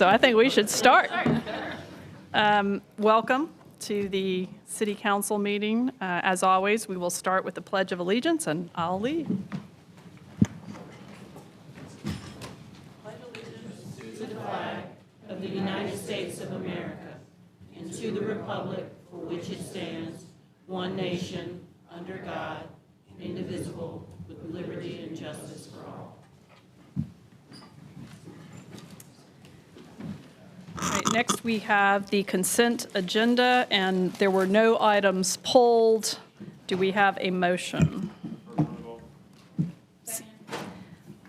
so I think we should start. Welcome to the City Council meeting. As always, we will start with the Pledge of Allegiance, and I'll lead. Pledge allegiance to the flag of the United States of America and to the republic for which it stands, one nation, under God, indivisible, with liberty and justice for all. All right, next we have the consent agenda, and there were no items pulled. Do we have a motion?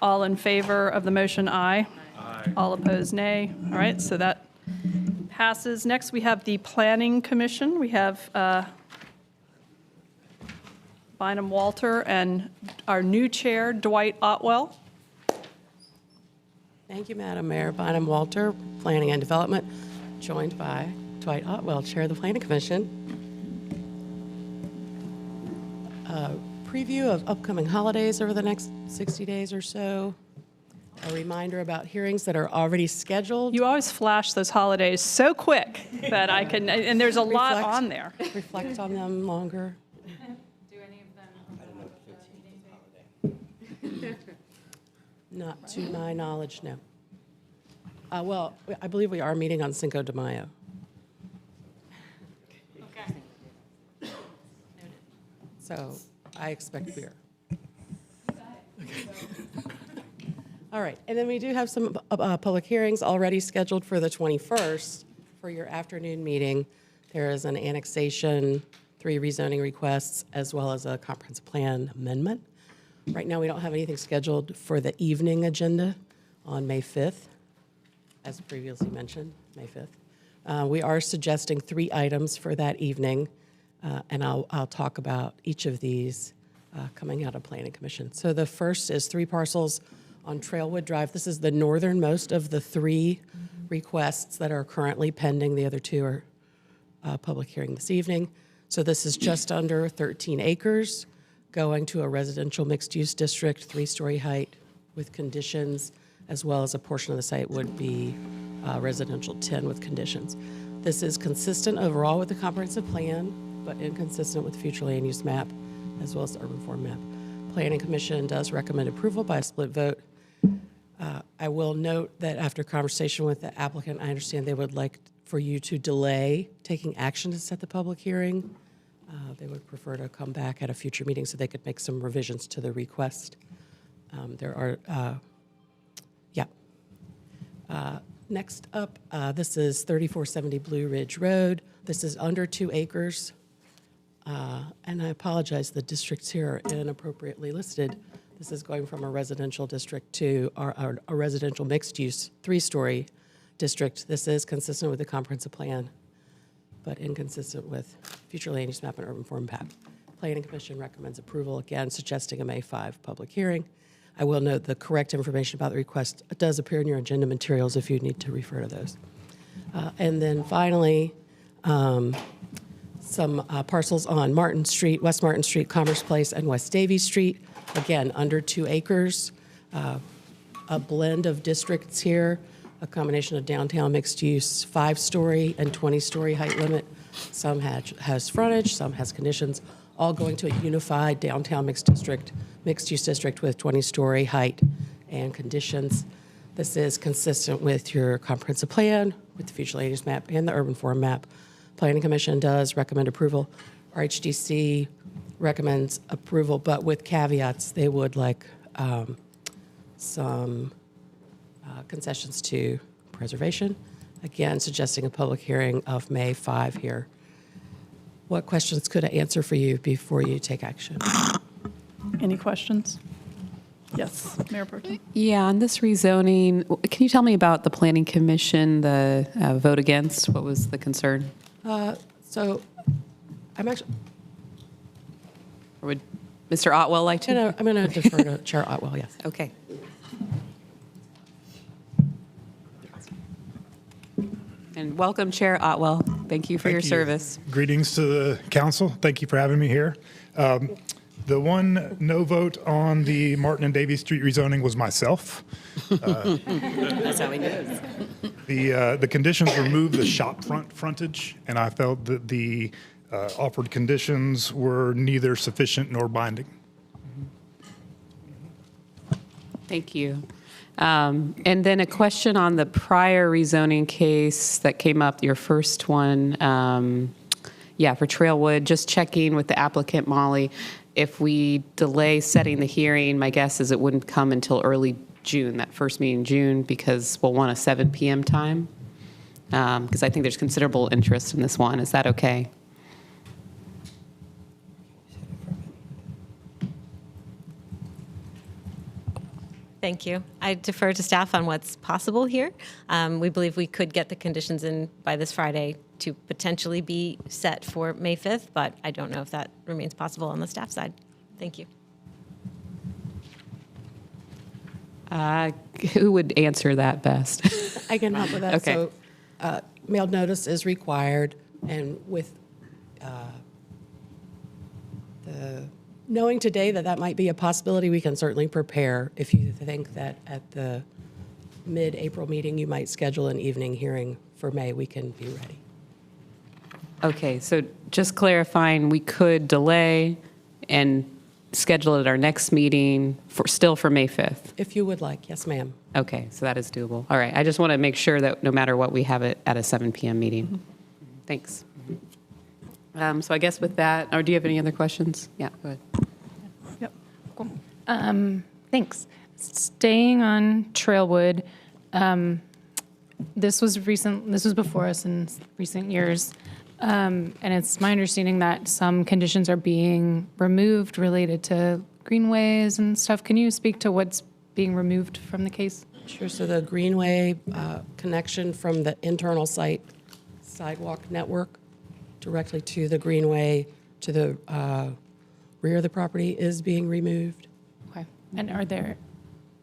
All in favor of the motion, aye. Aye. All opposed, nay. All right, so that passes. Next we have the Planning Commission. We have Bynum Walter and our new chair, Dwight Otwell. Thank you, Madam Mayor. Bynum Walter, Planning and Development, joined by Dwight Otwell, Chair of the Planning Commission. Preview of upcoming holidays over the next 60 days or so. A reminder about hearings that are already scheduled. You always flash those holidays so quick that I can, and there's a lot on there. Reflect on them longer. Do any of them? Not to my knowledge, no. Well, I believe we are meeting on Cinco de Mayo. Okay. So I expect beer. All right, and then we do have some public hearings already scheduled for the 21st for your afternoon meeting. There is an annexation, 3 rezoning requests, as well as a comprehensive plan amendment. Right now, we don't have anything scheduled for the evening agenda on May 5th, as previously mentioned, May 5th. We are suggesting 3 items for that evening, and I'll talk about each of these coming out of Planning Commission. So the first is 3 parcels on Trailwood Drive. This is the northernmost of the 3 requests that are currently pending. The other 2 are public hearing this evening. So this is just under 13 acres. Going to a residential mixed-use district, 3-story height with conditions, as well as a portion of the site would be residential 10 with conditions. This is consistent overall with the comprehensive plan, but inconsistent with the future land use map, as well as the urban form map. Planning Commission does recommend approval by a split vote. I will note that after conversation with the applicant, I understand they would like for you to delay taking action to set the public hearing. They would prefer to come back at a future meeting so they could make some revisions to the request. Next up, this is 3470 Blue Ridge Road. This is under 2 acres. And I apologize, the districts here are inappropriately listed. This is going from a residential district to a residential mixed-use 3-story district. This is consistent with the comprehensive plan, but inconsistent with future land use map and urban form map. Planning Commission recommends approval, again, suggesting a May 5 public hearing. I will note the correct information about the request does appear in your agenda materials if you need to refer to those. And then finally, some parcels on Martin Street, West Martin Street, Commerce Place, and West Davie Street. Again, under 2 acres. A blend of districts here, a combination of downtown mixed use, 5-story and 20-story height limit. Some has frontage, some has conditions, all going to a unified downtown mixed use district with 20-story height and conditions. This is consistent with your comprehensive plan, with the future land use map and the urban form map. Planning Commission does recommend approval. RHDC recommends approval, but with caveats. They would like some concessions to preservation. Again, suggesting a public hearing of May 5 here. What questions could I answer for you before you take action? Any questions? Yes, Mayor Burton. Yeah, on this rezoning, can you tell me about the Planning Commission, the vote against? What was the concern? So I'm actually... Or would Mr. Otwell like to? I'm going to defer to Chair Otwell, yes. Okay. And welcome, Chair Otwell. Thank you for your service. Greetings to the council. Thank you for having me here. The one no vote on the Martin and Davie Street rezoning was myself. That's how he knows. The conditions remove the shop front frontage, and I felt that the offered conditions were neither sufficient nor binding. Thank you. And then a question on the prior rezoning case that came up, your first one, for Trailwood, just checking with the applicant, Molly. If we delay setting the hearing, my guess is it wouldn't come until early June, that first meeting in June, because we'll want a 7 p.m. time. Because I think there's considerable interest in this one. Is that okay? Thank you. I defer to staff on what's possible here. We believe we could get the conditions in by this Friday to potentially be set for May 5th, but I don't know if that remains possible on the staff side. Thank you. Who would answer that best? I can help with that. Okay. So, mailed notice is required, and with knowing today that that might be a possibility, we can certainly prepare. If you think that at the mid-April meeting, you might schedule an evening hearing for May, we can be ready. Okay, so just clarifying, we could delay and schedule it at our next meeting for May 5th. If you would like, yes, ma'am. Okay, so that is doable. All right, I just want to make sure that no matter what, we have it at a 7 p.m. meeting. Thanks. So I guess with that, or do you have any other questions? Yeah, go ahead. Yep. Cool. Thanks. Staying on Trailwood, this was before us in recent years. And it's my understanding that some conditions are being removed related to greenways and stuff. Can you speak to what's being removed from the case? Sure. So the greenway connection from the internal site sidewalk network directly to the greenway to the rear of the property is being removed. Okay. And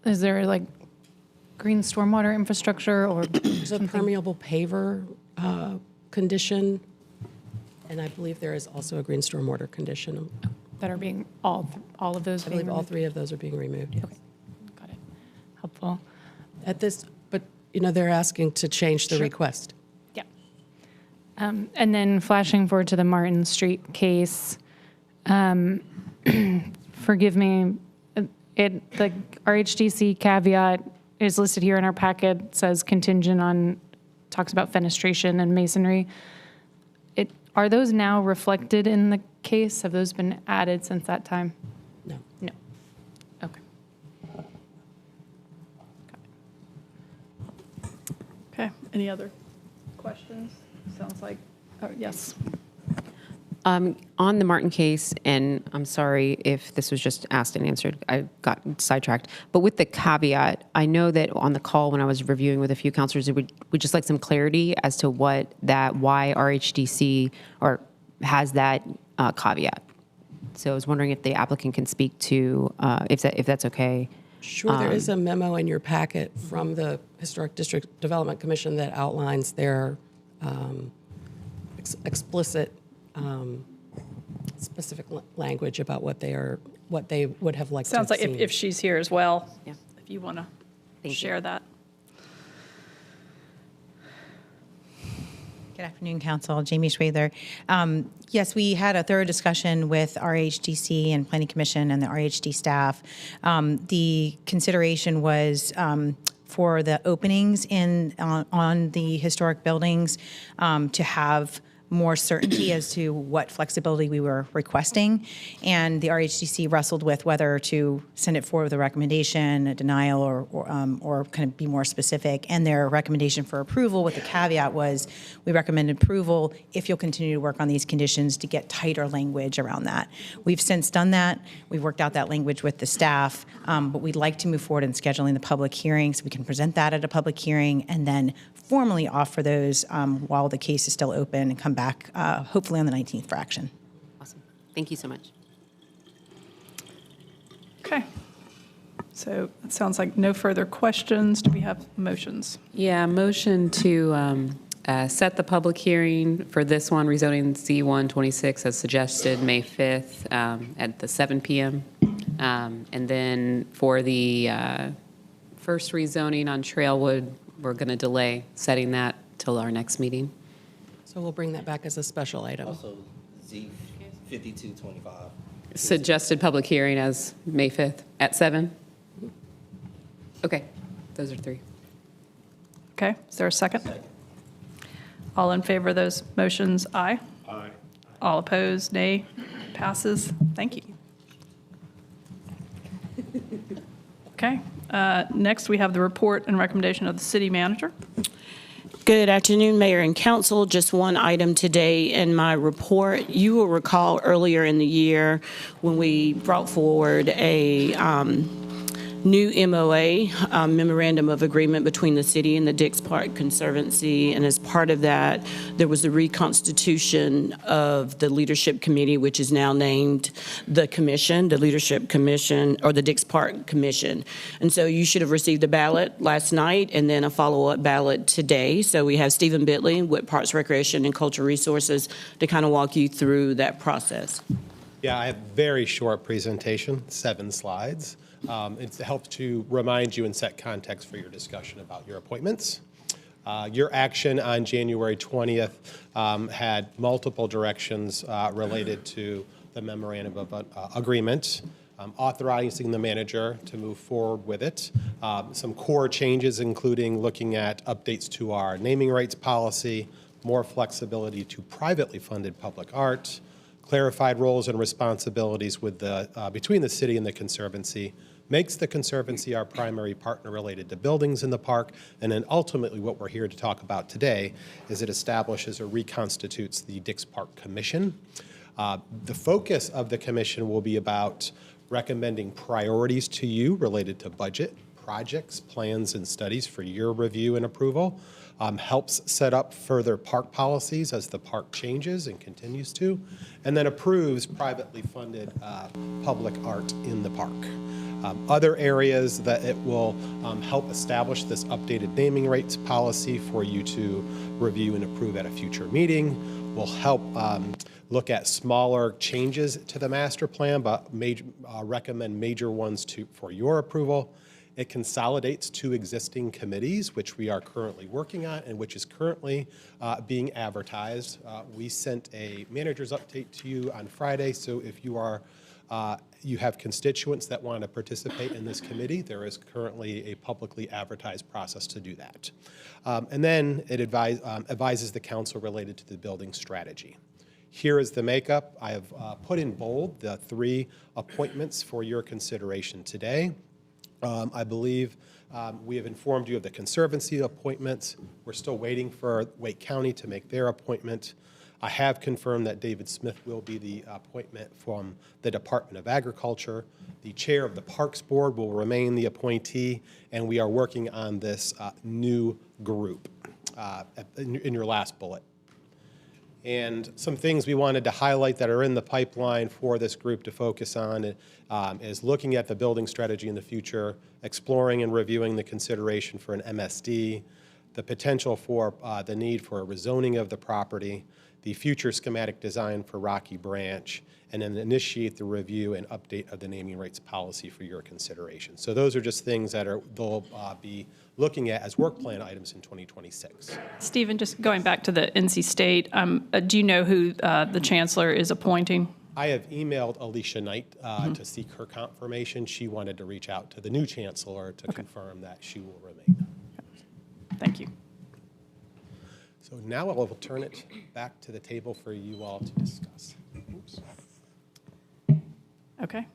is there like green stormwater infrastructure or There's a permeable paver condition, and I believe there is also a green stormwater condition. that are being, all of those I being believe all removed? three of those are being removed, yes. Okay. Got it. Helpful. At this, but, they're asking to change the Sure. request. Yeah. And then flashing forward to the Martin Street case, forgive me, the RHDC caveat is listed here in our packet, says contingent on, talks about fenestration and masonry. Are those now reflected in the case? Have those been added since that time? No. No. Okay. Okay, any other questions? Sounds like, oh, yes. On the Martin case, and I'm sorry if this was just asked and answered, I got sidetracked, but with the caveat, I know that on the call when I was reviewing with a few counselors, we'd just like some clarity as to why RHDC has that caveat. So I was wondering if the applicant can speak to, if that's okay. Sure, there is a memo in your packet from the Historic District Development Commission that outlines their explicit specific language about what they would have liked to have Sounds like seen. if she's here as well, Yeah. if you want to Thank you. share that. Good afternoon, Council. Jamie Schwather. Yes, we had a thorough discussion with RHDC and Planning Commission and the RHD staff. The consideration was for the openings on the historic buildings to have more certainty as to what flexibility we were requesting. And the RHDC wrestled with whether to send it forward with a recommendation, a denial, or kind of be more specific. And their recommendation for approval with the caveat was, we recommend approval if you'll continue to work on these conditions to get tighter language around that. We've since done that. We've worked out that language with the staff, but we'd like to move forward in scheduling the public hearing so we can present that at a public hearing and then formally offer those while the case is still open and come back hopefully on the 19th for action. Awesome. Thank you so much. Okay. So it sounds like no further questions. Do we have motions? Yeah, motion to set the public hearing for this one, rezoning Z126 as suggested, May 5th at the 7 p.m. And then for the first rezoning on Trailwood, we're going to delay setting that till our next meeting. So we'll bring that back as a special item. Also, Z 5225. Suggested public hearing as May 5th at 7? Okay, those are 3. Okay, is there a second? All in favor of those motions, aye. Aye. All opposed, nay. Passes. Thank you. Okay, next we have the report and recommendation of the city manager. Good afternoon, Mayor and Council. Just one item today in my report. You will recall earlier in the year when we brought forward a new MOA, Memorandum of Agreement between the city and the Dix Park Conservancy. And as part of that, there was the reconstitution of the Leadership Committee, which is now named the Commission, the Leadership Commission, or the Dix Park Commission. And so you should have received a ballot last night and then a follow-up ballot today. So we have Stephen Bitley with Parks, Recreation, and Cultural Resources to kind of walk you through that process. Yeah, I have a very short presentation, 7 slides. It helps to remind you and set context for your discussion about your appointments. Your action on January 20th had multiple directions related to the memorandum of agreement, authorizing the manager to move forward with it. Some core changes, including looking at updates to our naming rights policy, more flexibility to privately funded public art, clarified roles and responsibilities with between the city and the Conservancy, makes the Conservancy our primary partner related to buildings in the park, and then ultimately what we're here to talk about today is it establishes or reconstitutes the Dix Park Commission. The focus of the commission will be about recommending priorities to you related to budget, projects, plans, and studies for your review and approval. Helps set up further park policies as the park changes and continues to, and then approves privately funded public art in the park. Other areas that it will help establish this updated naming rights policy for you to review and approve at a future meeting, will help look at smaller changes to the master plan, but recommend major ones for your approval. It consolidates 2 existing committees, which we are currently working on and which is currently being advertised. We sent a manager's update to you on Friday, so if you have constituents that want to participate in this committee, there is currently a publicly advertised process to do that. And then it advises the council related to the building strategy. Here is the makeup. I have put in bold the 3 appointments for your consideration today. I believe we have informed you of the Conservancy appointments. We're still waiting for Wake County to make their appointment. I have confirmed that David Smith will be the appointment from the Department of Agriculture. The chair of the Parks Board will remain the appointee, and we are working on this new group in your last bullet. And some things we wanted to highlight that are in the pipeline for this group to focus on is looking at the building strategy in the future, exploring and reviewing the consideration for an MSD, the potential for the need for a rezoning of the property, the future schematic design for Rocky Branch, and then initiate the review and update of the naming rights policy for your consideration. So those are just things that they'll be looking at as work plan items in 2026. Stephen, just going back to the NC State, do you know who the chancellor is appointing? I have emailed Alicia Knight to seek her confirmation. She wanted to reach out to the new chancellor to confirm that she will remain. Thank you. So now I will turn it back to the table for you all to discuss. Oops. Okay.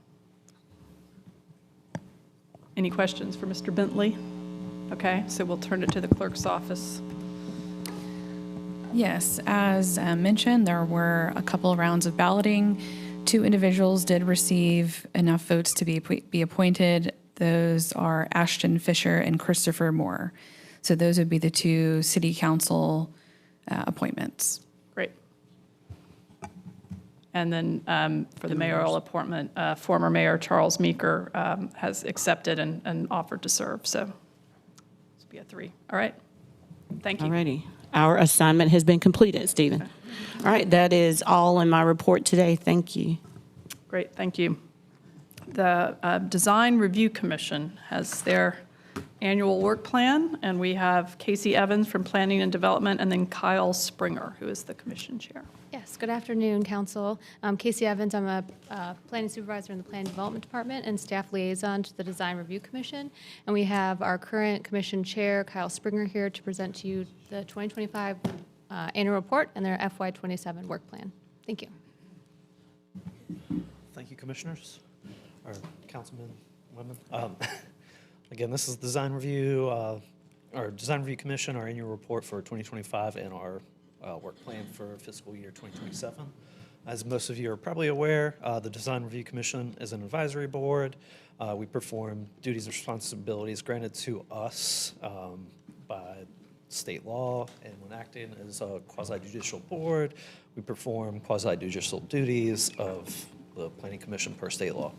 Any questions for Mr. Bentley? Okay, so we'll turn it to the clerk's office. Yes, as mentioned, there were a couple rounds of balloting. 2 individuals did receive enough votes to be appointed. Those are Ashton Fisher and Christopher Moore. So those would be the 2 city council appointments. Great. And then for the mayoral appointment, former Mayor Charles Meeker has accepted and offered to serve. So this will be a 3. All right. Thank you. All righty. Our assignment has been completed, Stephen. Okay. All right, that is all in my report today. Thank you. Great, thank you. The Design Review Commission has their annual work plan, and we have Casey Evans from Planning and Development, and then Kyle Springer, who is the commission chair. Yes, good afternoon, Council. I'm Casey Evans. I'm a planning supervisor in the Planning Development Department and staff liaison to the Design Review Commission. And we have our current commission chair, Kyle Springer, here to present to you the 2025 annual report and their FY27 work plan. Thank you. Thank you, commissioners, or councilmen, women. Again, this is Design Review, our Design Review Commission, our annual report for 2025, and our work plan for fiscal year 2027. As most of you are probably aware, the Design Review Commission is an advisory board. We perform duties and responsibilities granted to us by state law, and when acting as a quasi-judicial board, we perform quasi-judicial duties of the Planning Commission per state law.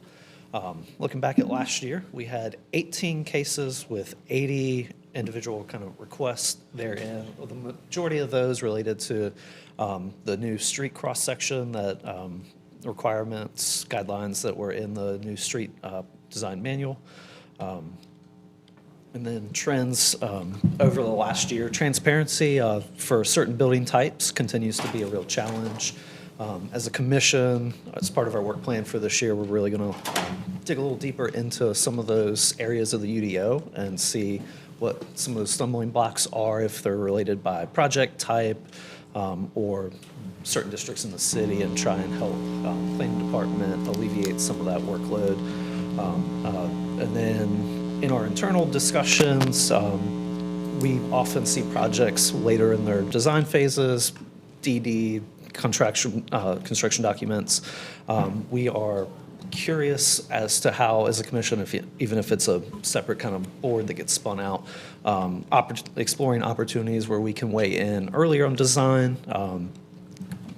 Looking back at last year, we had 18 cases with 80 individual kind of requests therein. Well, the majority of those related to the new street cross-section that requirements, guidelines that were in the new street design manual. And then trends over the last year. Transparency for certain building types continues to be a real challenge. As a commission, as part of our work plan for this year, we're really going to dig a little deeper into some of those areas of the UDO and see what some of those stumbling blocks are, if they're related by project type or certain districts in the city, and try and help planning department alleviate some of that workload. And then in our internal discussions, we often see projects later in their design phases, DD, construction documents. We are curious as to how, as a commission, even if it's a separate kind of board that gets spun out, exploring opportunities where we can weigh in earlier on design.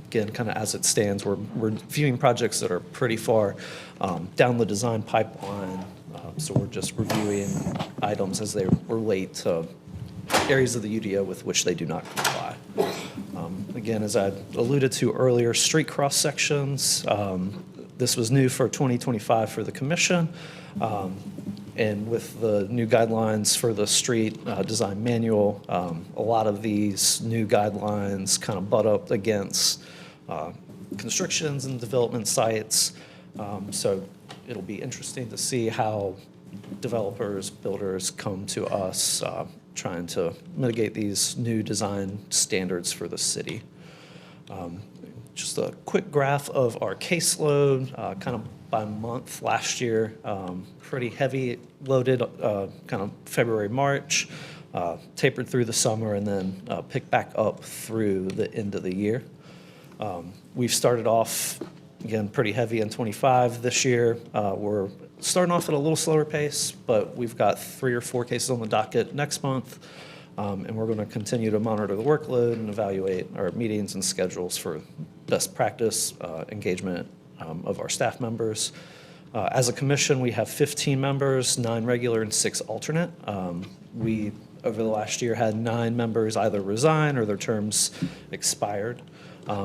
Again, kind of as it stands, we're viewing projects that are pretty far down the design pipeline. So we're just reviewing items as they relate to areas of the UDO with which they do not comply. Again, as I alluded to earlier, street cross sections. This was new for 2025 for the commission. And with the new guidelines for the street design manual, a lot of these new guidelines kind of butt up against constrictions and development sites. So it'll be interesting to see how developers, builders come to us trying to mitigate these new design standards for the city. Just a quick graph of our caseload, kind of by month last year. Pretty heavy loaded, kind of February, March, tapered through the summer, and then picked back up through the end of the year. We've started off, again, pretty heavy in 25 this year. We're starting off at a little slower pace, but we've got 3 or 4 cases on the docket next month. And we're going to continue to monitor the workload and evaluate our meetings and schedules for best practice engagement of our staff members. As a commission, we have 15 members, 9 regular and 6 alternate. We, over the last year, had 9 members either resign or their terms expired.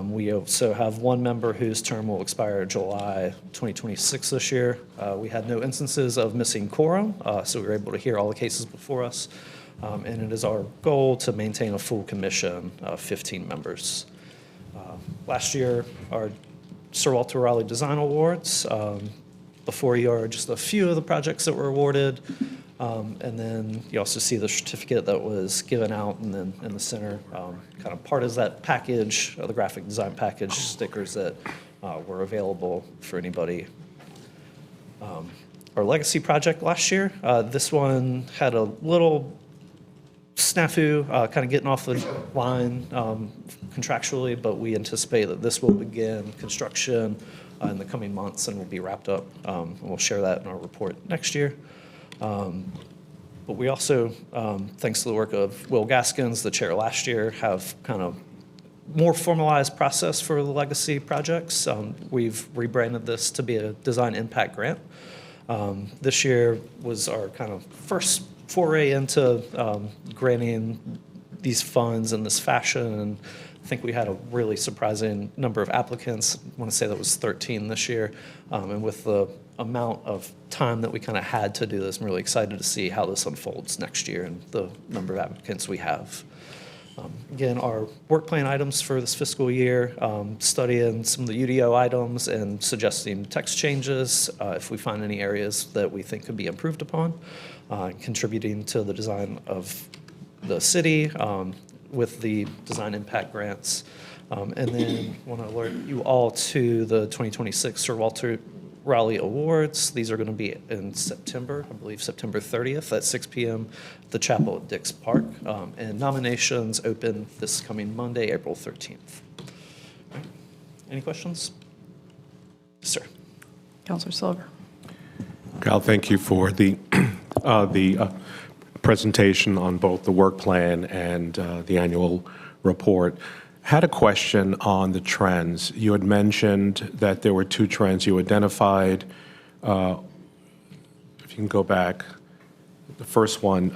We also have 1 member whose term will expire July 2026 this year. We had no instances of missing quorum, so we were able to hear all the cases before us. And it is our goal to maintain a full commission of 15 members. Last year, our Sir Walter Raleigh Design Awards. Before you are just a few of the projects that were awarded. And then you also see the certificate that was given out, and then in the center, kind of part of that package, the graphic design package stickers that were available for anybody. Our legacy project last year, this one had a little snafu, kind of getting off the line contractually, but we anticipate that this will begin construction in the coming months and will be wrapped up. And we'll share that in our report next year. But we also, thanks to the work of Will Gaskins, the chair last year, have kind of more formalized process for the legacy projects. We've rebranded this to be a design impact grant. This year was our kind of first foray into granting these funds in this fashion, and I think we had a really surprising number of applicants. I want to say that was 13 this year, and with the amount of time that we kind of had to do this. I'm really excited to see how this unfolds next year and the number of applicants we have. Again, our work plan items for this fiscal year, studying some of the UDO items and suggesting text changes if we find any areas that we think could be improved upon, contributing to the design of the city with the design impact grants. And then want to alert you all to the 2026 Sir Walter Raleigh Awards. These are going to be in September, I believe September 30th at 6 p.m. at the chapel at Dix Park. And nominations open this coming Monday, April 13th. Right. Any questions? Sir. Councilor Silver. Kyle, thank you for the presentation on both the work plan and the annual report. Had a question on the trends. You had mentioned that there were 2 trends you identified. If you can go back, the first one,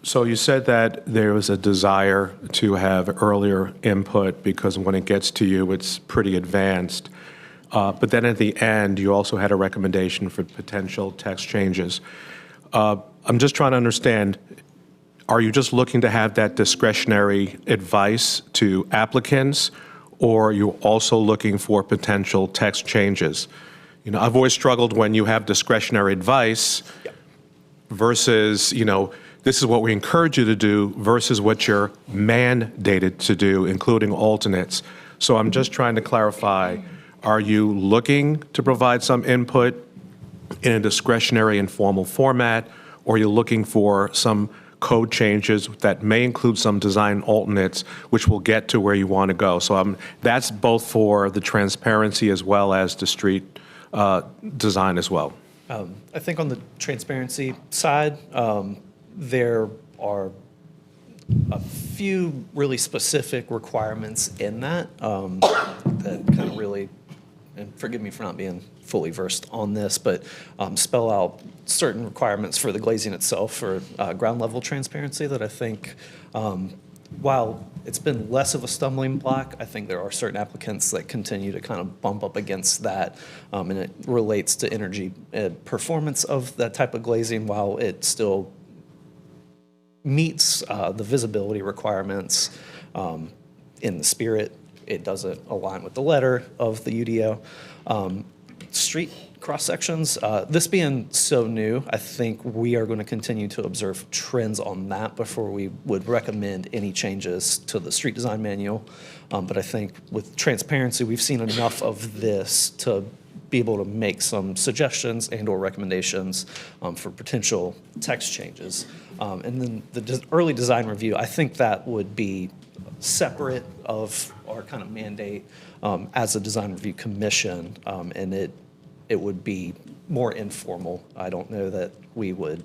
So you said that there was a desire to have earlier input because when it gets to you, it's pretty advanced. But then at the end, you also had a recommendation for potential text changes. I'm just trying to understand, are you just looking to have that discretionary advice to applicants, or are you also looking for potential text changes? You know, I've always struggled when you have discretionary advice versus, this is what we encourage you to do versus what you're mandated to do, including alternates. So I'm just trying to clarify, are you looking to provide some input in a discretionary informal format, or are you looking for some code changes that may include some design alternates, which will get to where you want to go? So that's both for the transparency as well as the street design as well. I think on the transparency side, there are a few really specific requirements in that that kind of really, and forgive me for not being fully versed on this, but spell out certain requirements for the glazing itself for ground level transparency that I think, while it's been less of a stumbling block, I think there are certain applicants that continue to kind of bump up against that, and it relates to energy performance of that type of glazing while it still meets the visibility requirements in the spirit. It doesn't align with the letter of the UDO. Street cross sections, this being so new, I think we are going to continue to observe trends on that before we would recommend any changes to the street design manual. But I think with transparency, we've seen enough of this to be able to make some suggestions and or recommendations for potential text changes. And then the early design review, I think that would be separate of our kind of mandate as a design review commission, and it would be more informal. I don't know that we would,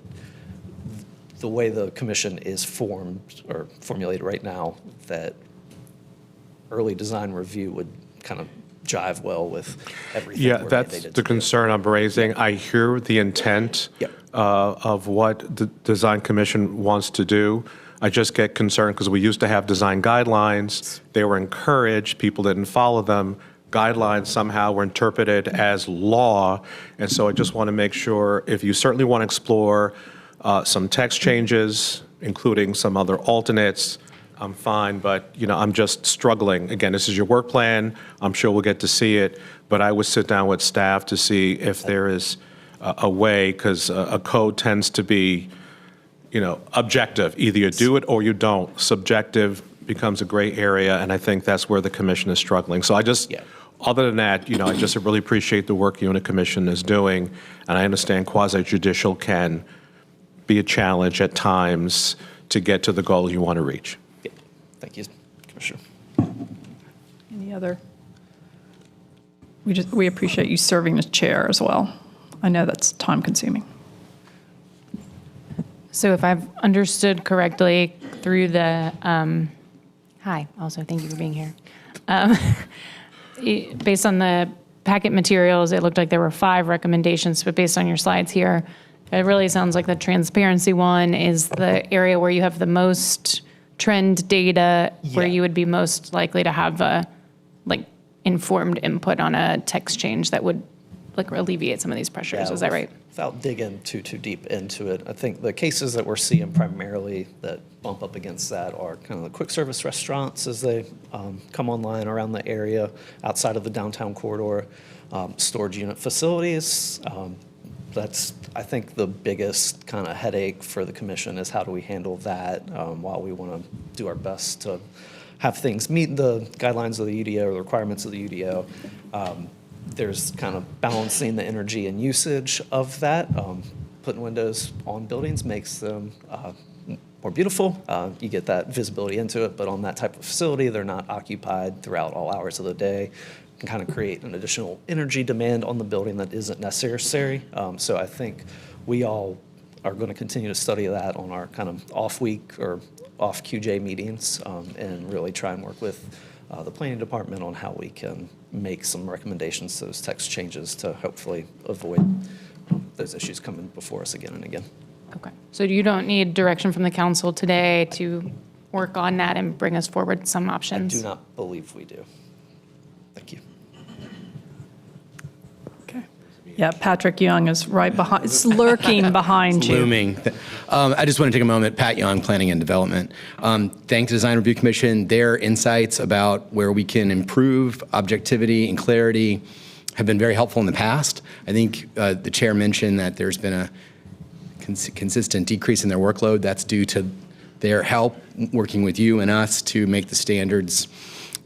the way the commission is formed or formulated right now, that early design review would kind of jive well with everything. Yeah, that's the concern I'm raising. I hear the intent of what the design commission wants to do. I just get concerned because we used to have design guidelines. They were encouraged. People didn't follow them. Guidelines somehow were interpreted as law. And so I just want to make sure, if you certainly want to explore some text changes, including some other alternates, I'm fine, but I'm just struggling. Again, this is your work plan. I'm sure we'll get to see it, but I would sit down with staff to see if there is a way, because a code tends to be, objective. Either you do it or you don't. Subjective becomes a gray area, and I think that's where the commission is struggling. So other than that, I just really appreciate the work you and the commission is doing, and I understand quasi-judicial can be a challenge at times to get to the goal you want to reach. Thank you, Commissioner. Any other? We appreciate you serving as chair as well. I know that's time consuming. So if I've understood correctly through the, hi, also thank you for being here. Based on the packet materials, it looked like there were 5 recommendations, but based on your slides here, it really sounds like the transparency one is the area where you have the most trend data, where you would be most likely to have a informed input on a text change that would like alleviate some of these pressures. Yeah, Is that right? Without digging too deep into it, I think the cases that we're seeing primarily that bump up against that are kind of the quick service restaurants as they come online around the area outside of the downtown corridor, storage unit facilities. That's, I think, the biggest kind of headache for the commission is how do we handle that while we want to do our best to have things meet the guidelines of the UDO or the requirements of the UDO. There's kind of balancing the energy and usage of that. Putting windows on buildings makes them more beautiful. You get that visibility into it, but on that type of facility, they're not occupied throughout all hours of the day. Can kind of create an additional energy demand on the building that isn't necessary. So I think we all are going to continue to study that on our kind of off week or off QJ meetings and really try and work with the planning department on how we can make some recommendations to those text changes to hopefully avoid those issues coming before us again and again. Okay. So you don't need direction from the council today to work on that and bring us forward some options? I do not believe we do. Thank you. Okay. Yeah, Patrick Young is right behind, it's lurking behind you. Looming. I just want to take a moment. Pat Young, Planning and Development. Thanks to Design Review Commission. Their insights about where we can improve objectivity and clarity have been very helpful in the past. I think the chair mentioned that there's been a consistent decrease in their workload. That's due to their help working with you and us to make the standards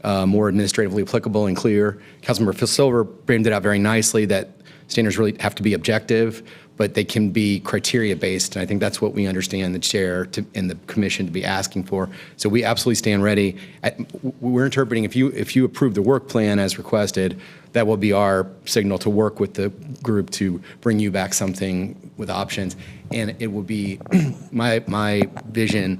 more administratively applicable and clear. Councilmember Silver framed it out very nicely that standards really have to be objective, but they can be criteria-based, and I think that's what we understand the chair and the commission to be asking for. So we absolutely stand ready. We're interpreting if you approve the work plan as requested, that will be our signal to work with the group to bring you back something with options, and it will be my vision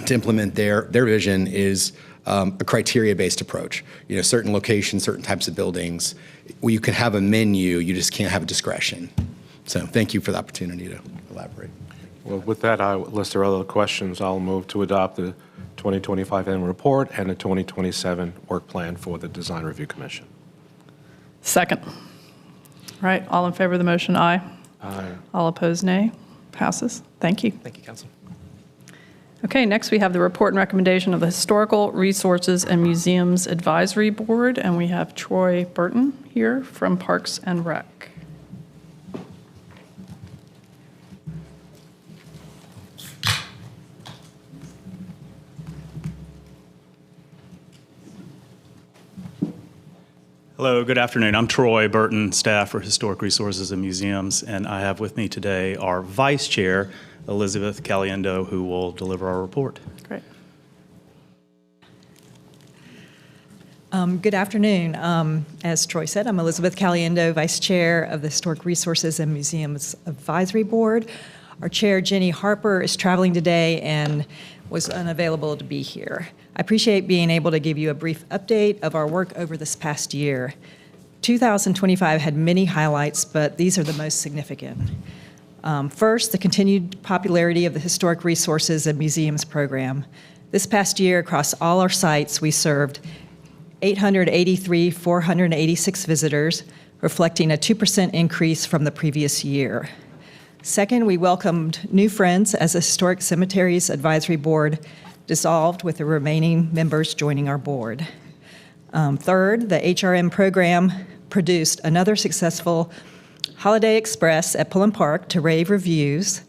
to implement their vision is a criteria-based approach. You know, certain locations, certain types of buildings, where you can have a menu, you just can't have a discretion. So thank you for the opportunity to elaborate. Well, with that, unless there are other questions, I'll move to adopt the 2025 annual report and the 2027 work plan for the Design Review Commission. Second. All right, all in favor of the motion, aye. Aye. All opposed, nay. Passes. Thank you. Thank you, Council. Okay, next we have the report and recommendation of the Historical Resources and Museums Advisory Board, and we have Troy Burton here from Parks and Rec. Hello, good afternoon. I'm Troy Burton, staff for Historic Resources and Museums, and I have with me today our Vice Chair, Elizabeth Caliendo, who will deliver our report. Great. Good afternoon. As Troy said, I'm Elizabeth Caliendo, Vice Chair of the Historic Resources and Museums Advisory Board. Our Chair, Jenny Harper, is traveling today and was unavailable to be here. I appreciate being able to give you a brief update of our work over this past year. 2025 had many highlights, but these are the most significant. First, the continued popularity of the Historic Resources and Museums program. This past year, across all our sites, we served 486 visitors, reflecting a 2% increase from the previous year. Second, we welcomed new friends as the Historic Cemeteries Advisory Board dissolved, with the remaining members joining our board. Third, the HRM program produced another successful Holiday Express at Pullen Park to rave reviews.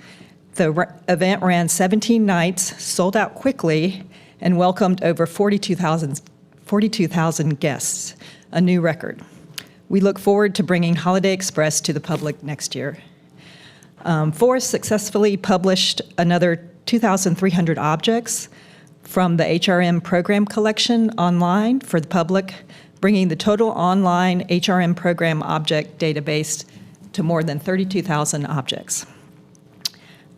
The event ran 17 nights, sold out quickly, and welcomed over 42,000 guests, a new record. We look forward to bringing Holiday Express to the public next year. Fourth, successfully published another 2,300 objects from the HRM program collection online for the public, bringing the total online HRM program object database to more than 32,000 objects.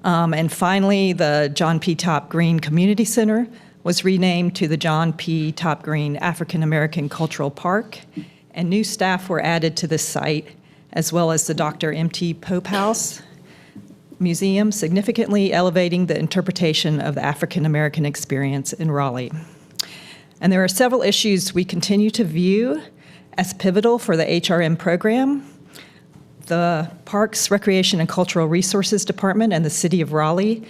And finally, the John P. Top Green Community Center was renamed to the John P. Top Green African American Cultural Park, and new staff were added to this site, as well as the Dr. M.T. Pope House Museum, significantly elevating the interpretation of the African American experience in Raleigh. And there are several issues we continue to view as pivotal for the HRM program. the Parks, Recreation, and Cultural Resources Department and the City of Raleigh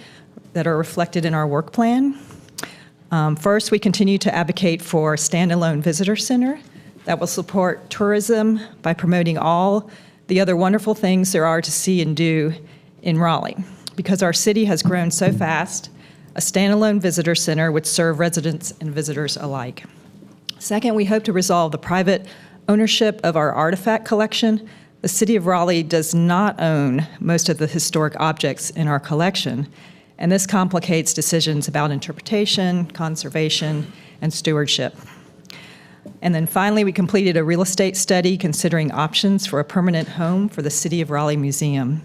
that are reflected in our work plan. First, we continue to advocate for a standalone visitor center that will support tourism by promoting all the other wonderful things there are to see and do in Raleigh. Because our city has grown so fast, a standalone visitor center would serve residents and visitors alike. Second, we hope to resolve the private ownership of our artifact collection. The City of Raleigh does not own most of the historic objects in our collection, and this complicates decisions about interpretation, conservation, and stewardship. And then finally, we completed a real estate study considering options for a permanent home for the City of Raleigh Museum.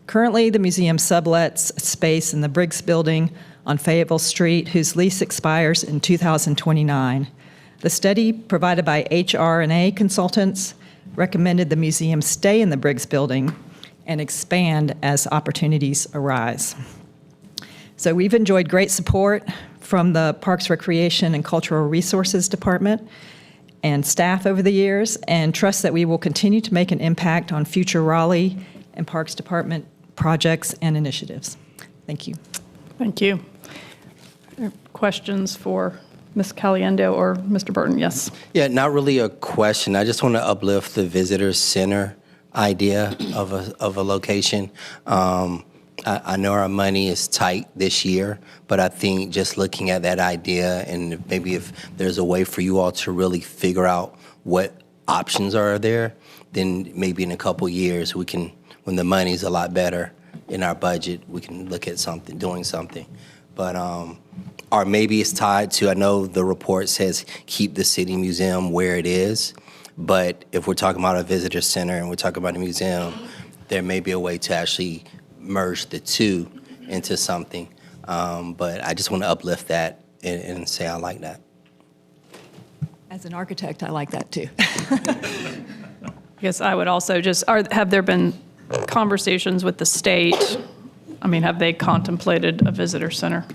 Currently, the museum sublets space in the Briggs Building on Fayetteville Street, whose lease expires in 2029. The study, provided by HR&A consultants, recommended the museum stay in the Briggs Building and expand as opportunities arise. So we've enjoyed great support from the Parks, Recreation, and Cultural Resources Department and staff over the years, and trust that we will continue to make an impact on future Raleigh and Parks Department projects and initiatives. Thank you. Thank you. Questions for Ms. Caliendo or Mr. Burton? Yes. Yeah, not really a question. I just want to uplift the visitor center idea of a location. I know our money is tight this year, but I think just looking at that idea and maybe if there's a way for you all to really figure out what options are there, then maybe in a couple years we can, when the money's a lot better in our budget, we can look at something, doing something. But or maybe it's tied to, I know the report says keep the city museum where it is, but if we're talking about a visitor center and we're talking about a museum, there may be a way to actually merge the two into something. But I just want to uplift that and say I like that. As an architect, I like that too. I guess I would also just, have there been conversations with the state? I mean, have they contemplated a visitor center?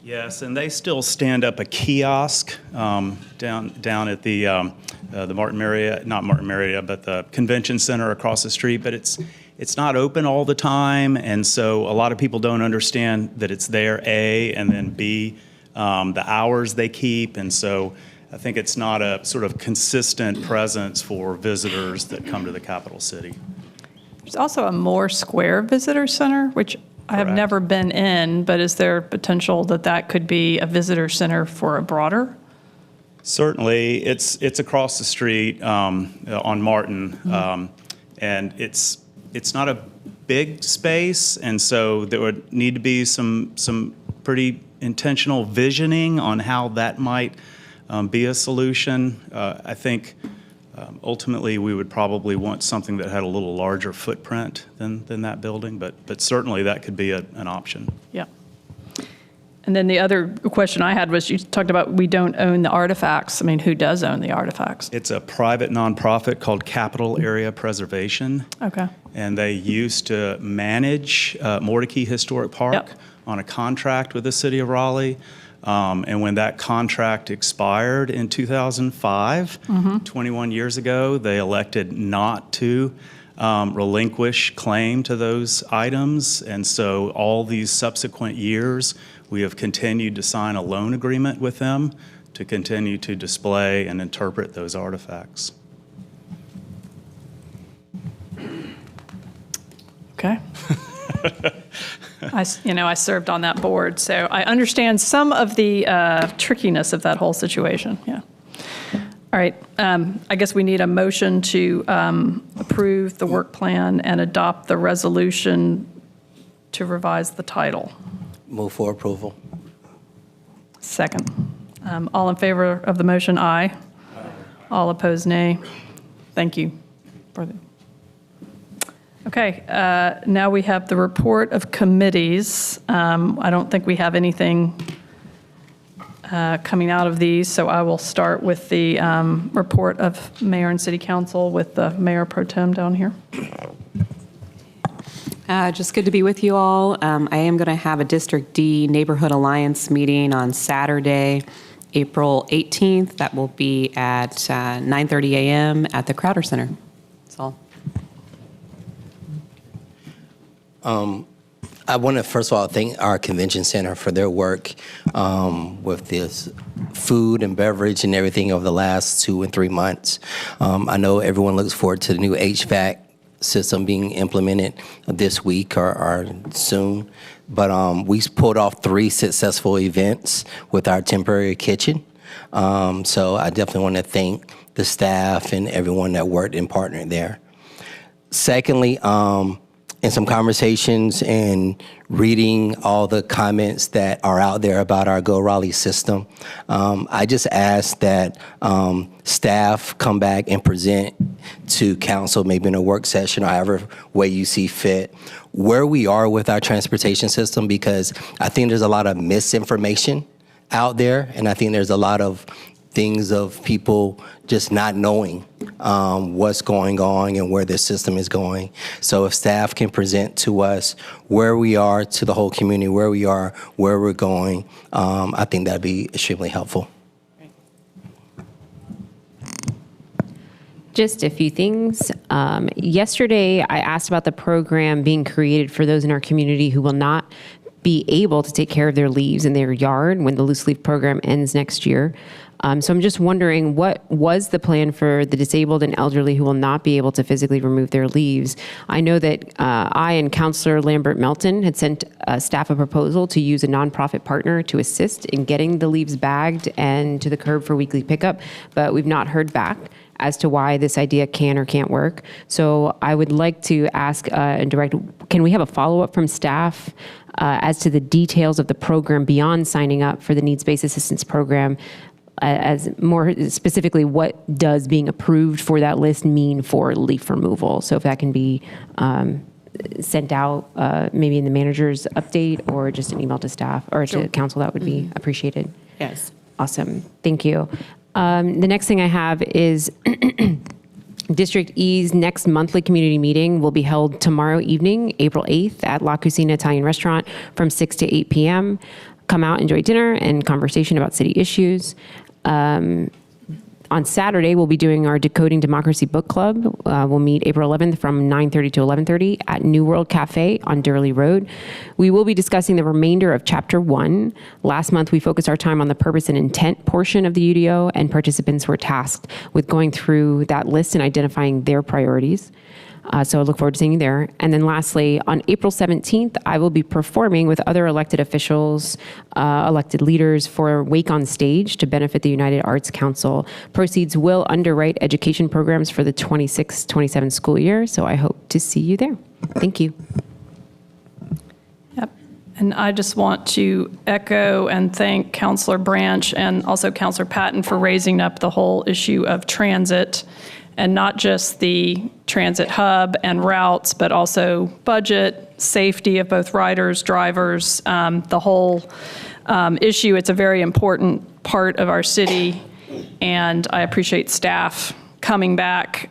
Yes, and they still stand up a kiosk down at the Martin Marietta, not Martin Marietta, but the convention center across the street. But it's not open all the time, and so a lot of people don't understand that it's there, A, and then B, the hours they keep, and so I think it's not a sort of consistent presence for visitors that come to the capital city. There's also a Moore Square Visitor Center, which I have never been in, but is there potential that that could be a visitor center for a broader? Certainly. It's across the street on Martin, and it's not a big space, and so there would need to be some pretty intentional visioning on how that might be a solution. I think ultimately we would probably want something that had a little larger footprint than that building, but certainly that could be an option. Yeah. And then the other question I had was you talked about we don't own the artifacts. I mean, who does own the artifacts? It's a private nonprofit called Capital Area Preservation. Okay. And they used to manage Mordecai Historic Park on a contract with the city of Raleigh. And when that contract expired in 2005, 21 years ago, they elected not to relinquish claim to those items. And so all these subsequent years, we have continued to sign a loan agreement with them to continue to display and interpret those artifacts. Okay. I served on that board, so I understand some of the trickiness of that whole situation. Yeah. All right. I guess we need a motion to approve the work plan and adopt the resolution to revise the title. Move for approval. Second. All in favor of the motion, aye. All opposed, nay. Thank you. Okay, now we have the report of committees. I don't think we have anything coming out of these, so I will start with the report of Mayor and City Council with the Mayor Pro Tem down here. Just good to be with you all. I am going to have a District D Neighborhood Alliance meeting on Saturday, April 18th. That will be at 9:30 a.m. at the Crowder Center. That's all. I want to first of all thank our convention center for their work with this food and beverage and everything over the last 2 and 3 months. I know everyone looks forward to the new HVAC system being implemented this week or soon. But we pulled off 3 successful events with our temporary kitchen. So I definitely want to thank the staff and everyone that worked and partnered there. Secondly, in some conversations and reading all the comments that are out there about our Go Raleigh system, I just ask that staff come back and present to council, maybe in a work session or however way you see fit, where we are with our transportation system, because I think there's a lot of misinformation out there, and I think there's a lot of things of people just not knowing what's going on and where the system is going. So if staff can present to us where we are, to the whole community, where we are, where we're going, I think that'd be extremely helpful. Just a few things. Yesterday, I asked about the program being created for those in our community who will not be able to take care of their leaves in their yard when the loose leaf program ends next year. So I'm just wondering, what was the plan for the disabled and elderly who will not be able to physically remove their leaves? I know that I and Councilor Lambert Melton had sent staff a proposal to use a nonprofit partner to assist in getting the leaves bagged and to the curb for weekly pickup, but we've not heard back as to why this idea can or can't work. So I would like to ask and direct, can we have a follow-up from staff as to the details of the program beyond signing up for the needs-based assistance program? As more specifically, what does being approved for that list mean for leaf removal? So if that can be sent out maybe in the manager's update or just an email to staff or to council, that would be appreciated. Yes. Awesome. Thank you. The next thing I have is District E's next monthly community meeting will be held tomorrow evening, April 8th at La Cucina Italian Restaurant from 6 to 8 p.m. Come out, enjoy dinner and conversation about city issues. On Saturday, we'll be doing our Decoding Democracy Book Club. We'll meet April 11th from 9:30 to 11:30 at New World Cafe on Durley Road. We will be discussing the remainder of Chapter 1. Last month, we focused our time on the purpose and intent portion of the UDO, and participants were tasked with going through that list and identifying their priorities. So I look forward to seeing you there. And then lastly, on April 17th, I will be performing with other elected officials, elected leaders for Wake on Stage to benefit the United Arts Council. Proceeds will underwrite education programs for the 26-27 school year. So I hope to see you there. Thank you. Yep. And I just want to echo and thank Councilor Branch and also Councilor Patton for raising up the whole issue of transit, and not just the transit hub and routes, but also budget, safety of both riders, drivers, the whole issue. It's a very important part of our city, and I appreciate staff coming back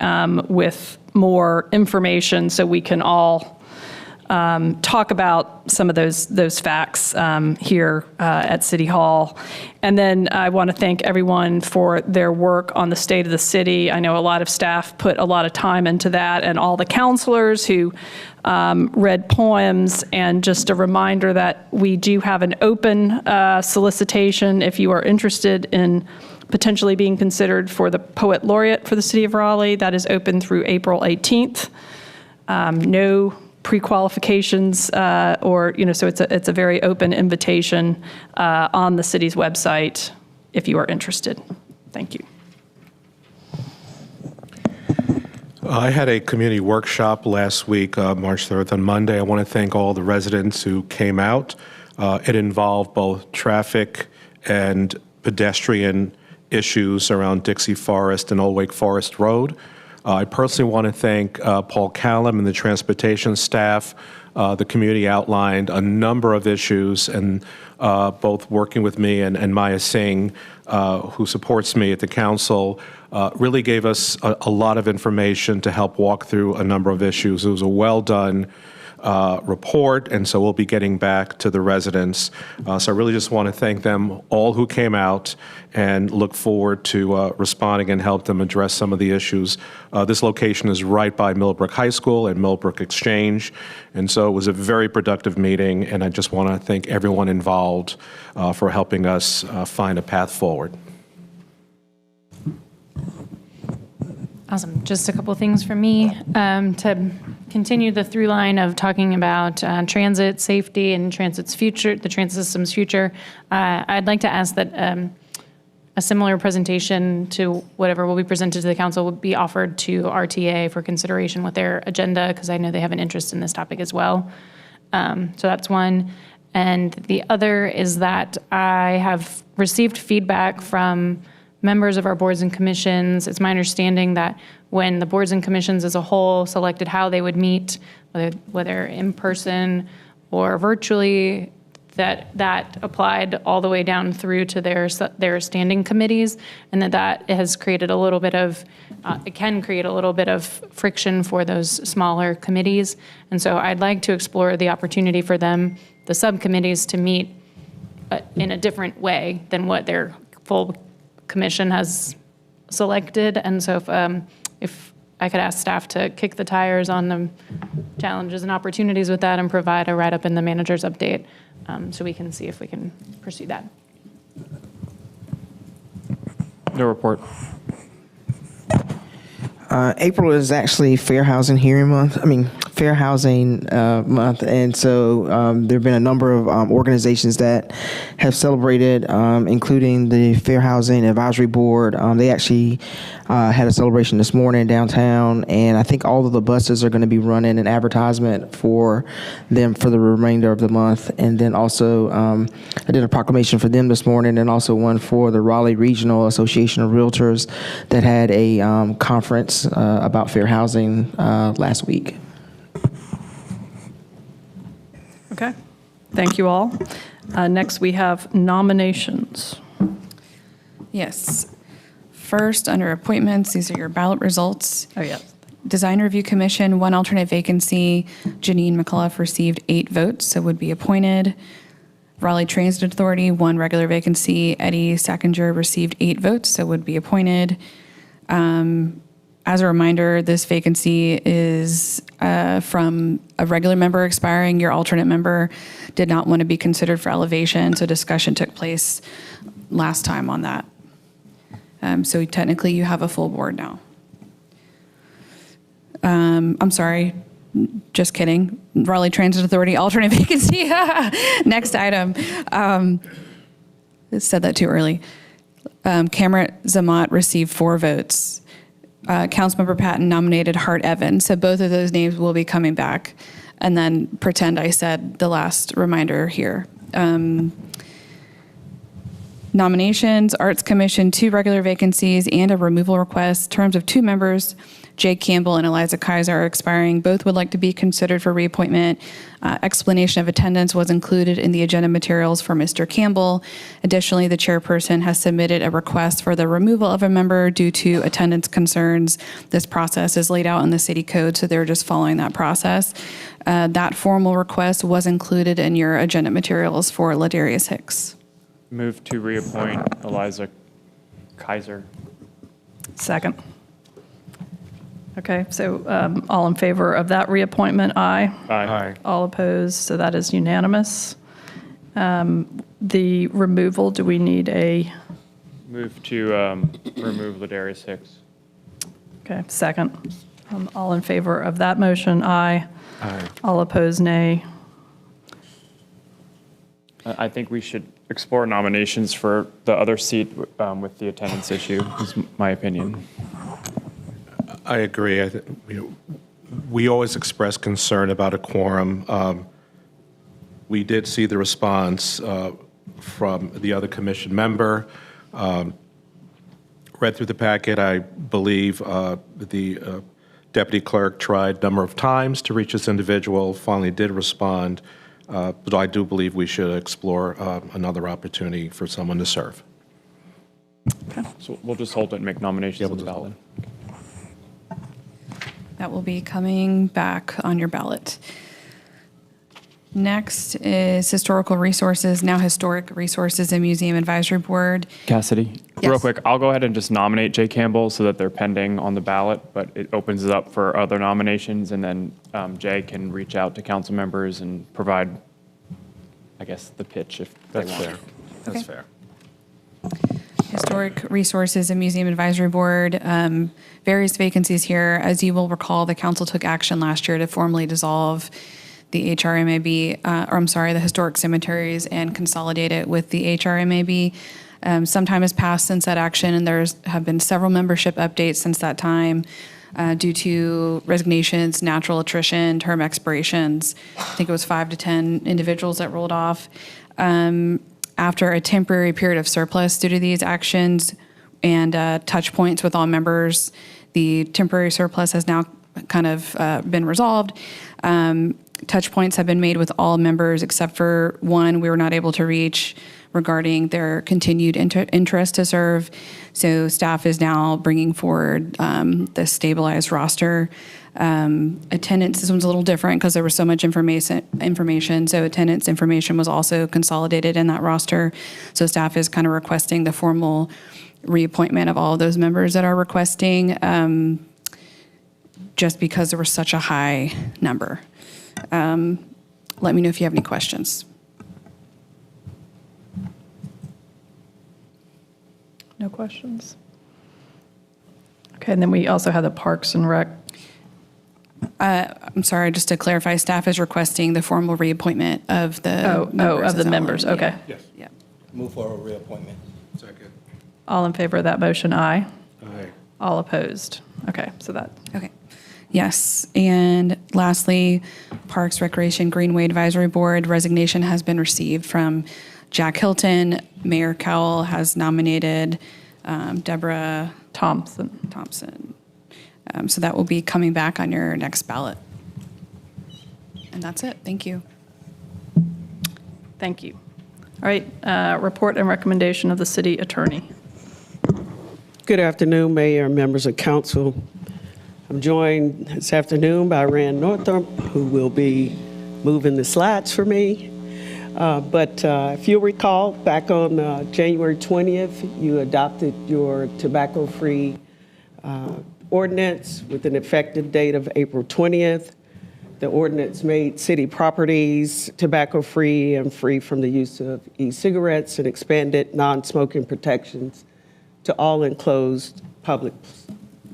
with more information so we can all talk about some of those facts here at City Hall. And then I want to thank everyone for their work on the state of the city. I know a lot of staff put a lot of time into that, and all the counselors who read poems. And just a reminder that we do have an open solicitation if you are interested in potentially being considered for the Poet Laureate for the City of Raleigh. That is open through April 18th. No pre-qualifications so it's a very open invitation on the city's website if you are interested. Thank you. I had a community workshop last week, March 3rd on Monday. I want to thank all the residents who came out. It involved both traffic and pedestrian issues around Dixie Forest and Old Wake Forest Road. I personally want to thank Paul Callum and the transportation staff. The community outlined a number of issues, and both working with me and Maya Singh, who supports me at the council, really gave us a lot of information to help walk through a number of issues. It was a well-done report, and so we'll be getting back to the residents. So I really just want to thank them all who came out and look forward to responding and help them address some of the issues. This location is right by Millbrook High School and Millbrook Exchange, and so it was a very productive meeting, and I just want to thank everyone involved for helping us find a path forward. Awesome. Just a couple things from me to continue the through line of talking about transit safety and transit's future, the transit system's future. I'd like to ask that a similar presentation to whatever will be presented to the council would be offered to RTA for consideration with their agenda, because I know they have an interest in this topic as well. So that's one. And the other is that I have received feedback from members of our boards and commissions. It's my understanding that when the boards and commissions as a whole selected how they would meet, whether in person or virtually, that applied all the way down through to their standing committees, and that has created a little bit of, it can create a little bit of friction for those smaller committees. And so I'd like to explore the opportunity for them, the subcommittees, to meet in a different way than what their full commission has selected. And so if I could ask staff to kick the tires on the challenges and opportunities with that and provide a write-up in the manager's update, so we can see if we can pursue that. No report. April is actually Fair Housing Hearing Month. Fair Housing Month, and so there have been a number of organizations that have celebrated, including the Fair Housing Advisory Board. They actually had a celebration this morning downtown, and I think all of the buses are going to be running an advertisement for them for the remainder of the month. And then also, I did a proclamation for them this morning, and also one for the Raleigh Regional Association of Realtors that had a conference about fair housing last week. Okay, thank you all. Next, we have nominations. Yes. First, under appointments, these are your ballot results. Oh, yeah. Design Review Commission, 1 alternate vacancy. Janine McCullough received 8 votes, so would be appointed. Raleigh Transit Authority, 1 regular vacancy. Eddie Sackinger received 8 votes, so would be appointed. As a reminder, this vacancy is from a regular member expiring. Your alternate member did not want to be considered for elevation, so discussion took place last time on that. So technically, you have a full board now. I'm sorry, just kidding. Raleigh Transit Authority, alternate vacancy. Next item. I said that too early. Cameron Zamat received 4 votes. Councilmember Patton nominated Hart Evans, so both of those names will be coming back. And then pretend I said the last reminder here. Nominations, Arts Commission, 2 regular vacancies and a removal request. Terms of 2 members, Jake Campbell and Eliza Kaiser, are expiring. Both would like to be considered for reappointment. Explanation of attendance was included in the agenda materials for Mr. Campbell. Additionally, the chairperson has submitted a request for the removal of a member due to attendance concerns. This process is laid out in the city code, so they're just following that process. That formal request was included in your agenda materials for Ladarius Hicks. Move to reappoint Eliza Kaiser. Second. Okay, so all in favor of that reappointment, aye. Aye. All opposed, so that is unanimous. The removal, do we need a? Move to remove Ladarius Hicks. Okay, second. All in favor of that motion, aye. Aye. All opposed, nay. I think we should explore nominations for the other seat with the attendance issue, is my opinion. I agree. We always express concern about a quorum. We did see the response from the other commission member. Read through the packet. I believe the deputy clerk tried a number of times to reach this individual, finally did respond. But I do believe we should explore another opportunity for someone to serve. Okay. So we'll just hold it and make nominations on the ballot. That will be coming back on your ballot. Next is Historical Resources, now Historic Resources and Museum Advisory Board. Cassidy, Yes. real quick, I'll go ahead and just nominate Jay Campbell so that they're pending on the ballot, but it opens it up for other nominations, and then Jay can reach out to council members and provide, I guess, the pitch if they want. Fair. That's fair. Historic Resources and Museum Advisory Board, various vacancies here. As you will recall, the council took action last year to formally dissolve the HRMAB, the Historic Cemeteries, and consolidate it with the HRMAB. Some time has passed since that action, and have been several membership updates since that time due to resignations, natural attrition, term expirations. I think it was 5 to 10 individuals that rolled off. After a temporary period of surplus due to these actions and touch points with all members, the temporary surplus has now kind of been resolved. Touch points have been made with all members except for one we were not able to reach regarding their continued interest to serve. So staff is now bringing forward the stabilized roster. Attendance, this one's a little different because there was so much information. So attendance information was also consolidated in that roster. So staff is kind of requesting the formal reappointment of all of those members that are requesting just because there was such a high number. Let me know if you have any questions. No questions? Okay, and then we also have the Parks and Rec. I'm sorry, just to clarify, staff is requesting the formal reappointment of the members. Okay. Yes. Yeah. Move for a reappointment. Second. All in favor of that motion, aye. Aye. All opposed. Okay, so that. Okay. Yes, and lastly, Parks, Recreation, Greenway Advisory Board resignation has been received from Jack Hilton. Mayor Cowell has nominated Deborah Thompson. So that will be coming back on your next ballot. And that's it. Thank you. Thank you. All right, report and recommendation of the city attorney. Good afternoon, Mayor and members of council. I'm joined this afternoon by Rand Northrup, who will be moving the slides for me. But if you'll recall, back on January 20th, you adopted your tobacco-free ordinance with an effective date of April 20th. The ordinance made city properties tobacco-free and free from the use of e-cigarettes and expanded non-smoking protections to all enclosed public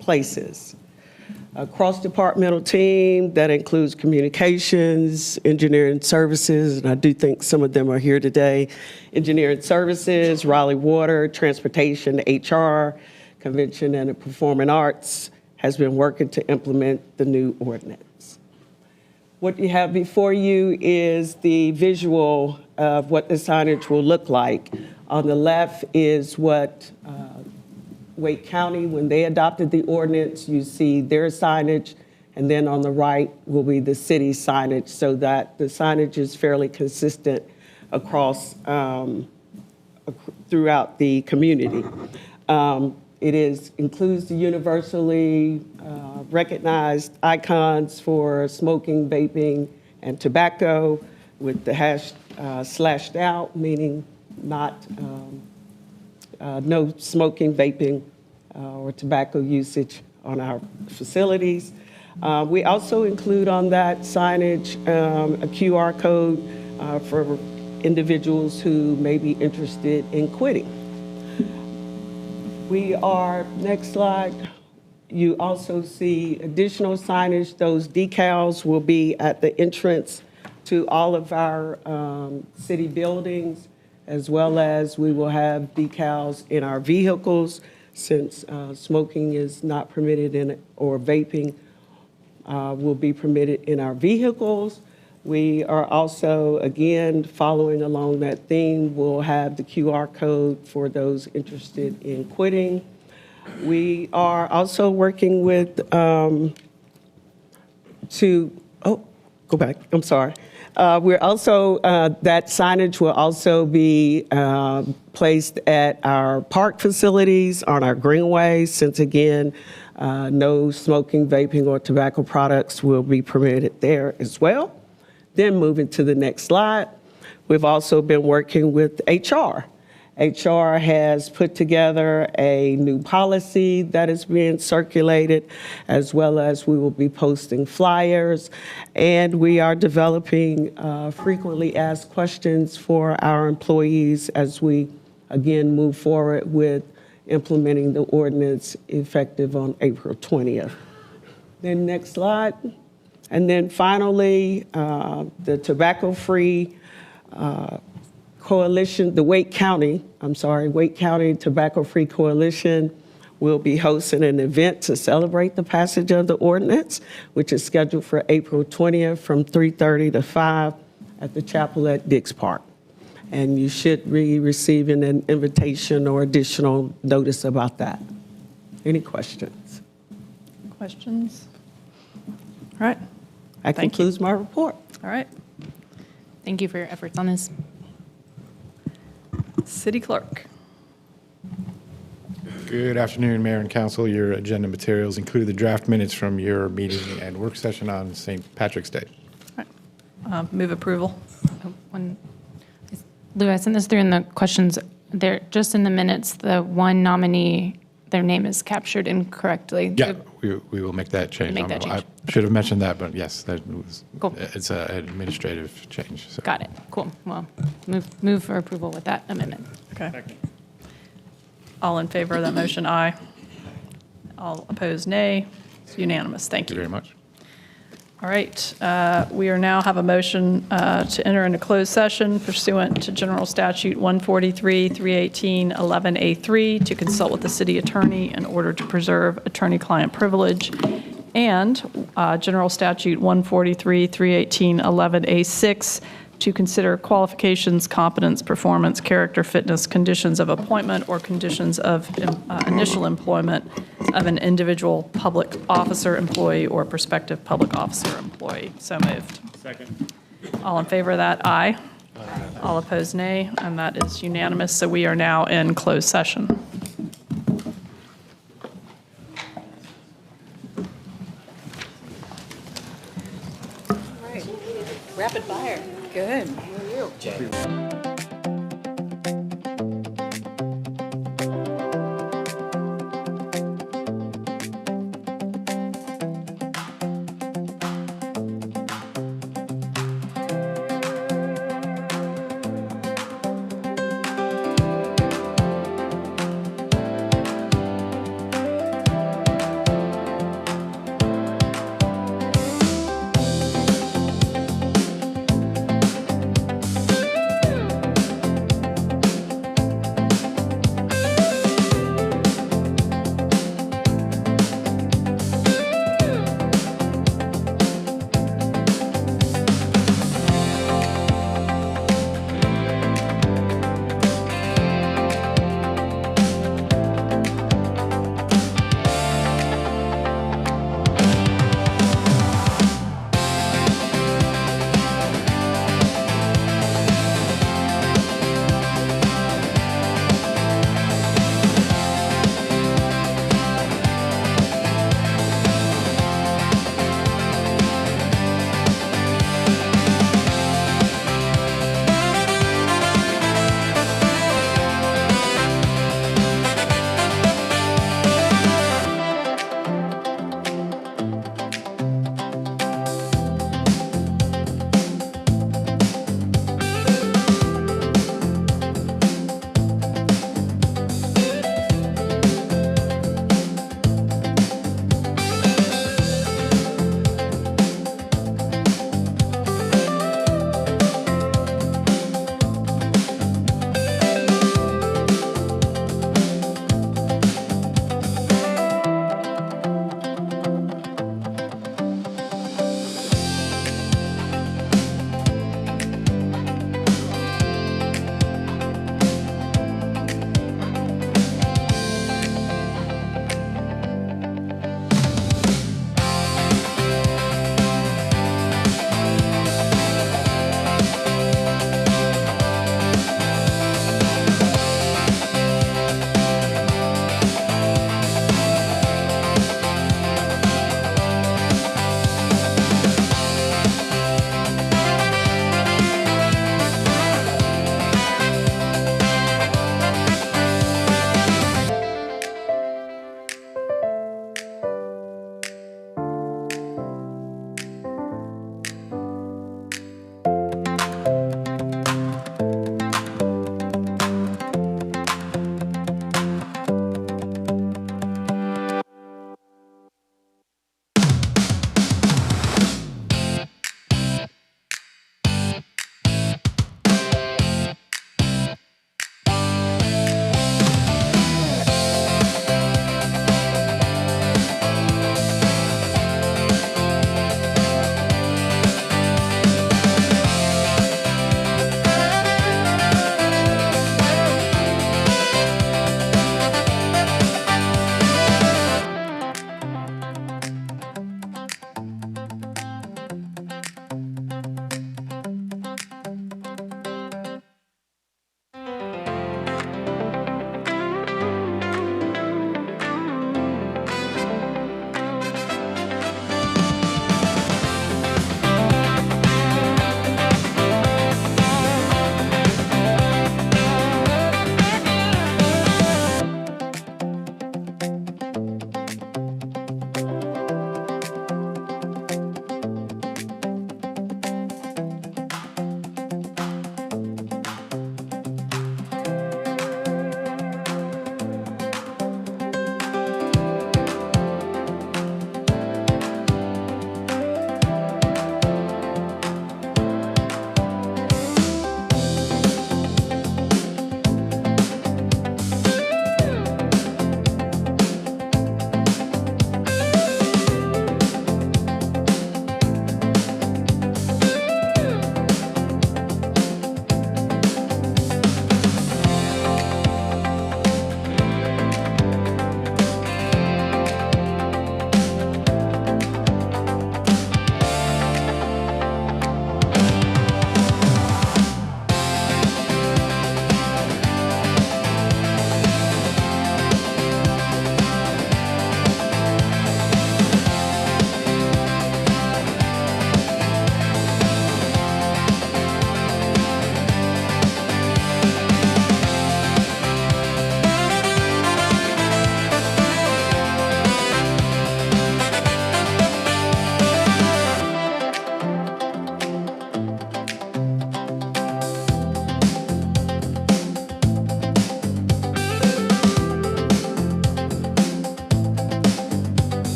places. A cross-departmental team that includes communications, engineering services, and I do think some of them are here today, engineering services, Raleigh Water, transportation, HR, convention and the performing arts, has been working to implement the new ordinance. What you have before you is the visual of what the signage will look like. On the left is what Wake County, when they adopted the ordinance, you see their signage, and then on the right will be the city signage, so that the signage is fairly consistent across throughout the community. It includes the universally recognized icons for smoking, vaping, and tobacco, with the hash slashed out, meaning not no smoking, vaping, or tobacco usage on our facilities. We also include on that signage a QR code for individuals who may be interested in quitting. Next slide, you also see additional signage. Those decals will be at the entrance to all of our city buildings, as well as we will have decals in our vehicles, since smoking is not permitted or vaping will be permitted in our vehicles. We are also, again, following along that theme, we'll have the QR code for those interested in quitting. We are also working with we're also, that signage will also be placed at our park facilities, on our greenways, since again, no smoking, vaping, or tobacco products will be permitted there as well. Then moving to the next slide, we've also been working with HR. HR has put together a new policy that is being circulated, as well as we will be posting flyers. And we are developing frequently asked questions for our employees as we, again, move forward with implementing the ordinance effective on April 20th. Then next slide. And then finally, the tobacco-free coalition, the Wake County Tobacco-Free Coalition will be hosting an event to celebrate the passage of the ordinance, which is scheduled for April 20th from 3:30 to 5 at the chapel at Dix Park. And you should be receiving an invitation or additional notice about that. Any questions? Questions? All right. That concludes my report. All right. Thank you for your efforts on this. City Clerk. Good afternoon, Mayor and Council. Your agenda materials include the draft minutes from your meeting and work session on St. Patrick's Day. Move approval. Lou, I sent this through in the questions. There, just in the minutes, the one nominee, their name is captured incorrectly. Yeah, we will make that change. Make that change. I should have mentioned that, but yes, that was, Cool. It's an administrative change. So. Got it. Cool. Well, move for approval with that amendment. Okay. All in favor of that motion, aye. All opposed, nay. It's unanimous. Thank you. Thank you very much. All right. We are now have a motion to enter into closed session pursuant to General Statute 143, 318, 11A3 to consult with the city attorney in order to preserve attorney-client privilege, and General Statute 143, 318, 11A6 to consider qualifications, competence, performance, character, fitness, conditions of appointment, or conditions of initial employment of an individual public officer, employee, or prospective public officer, employee. So moved. Second. All in favor of that, aye. All opposed, nay, and that is unanimous. So we are now in closed session. Rapid fire. Good. How are you?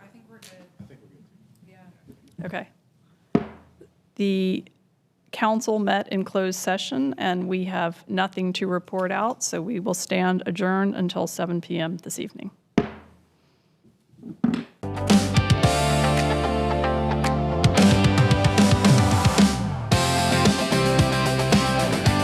I think we're good. Yeah. Okay. The council met in closed session, and we have nothing to report out, so we will stand adjourned until 7 p.m. this evening.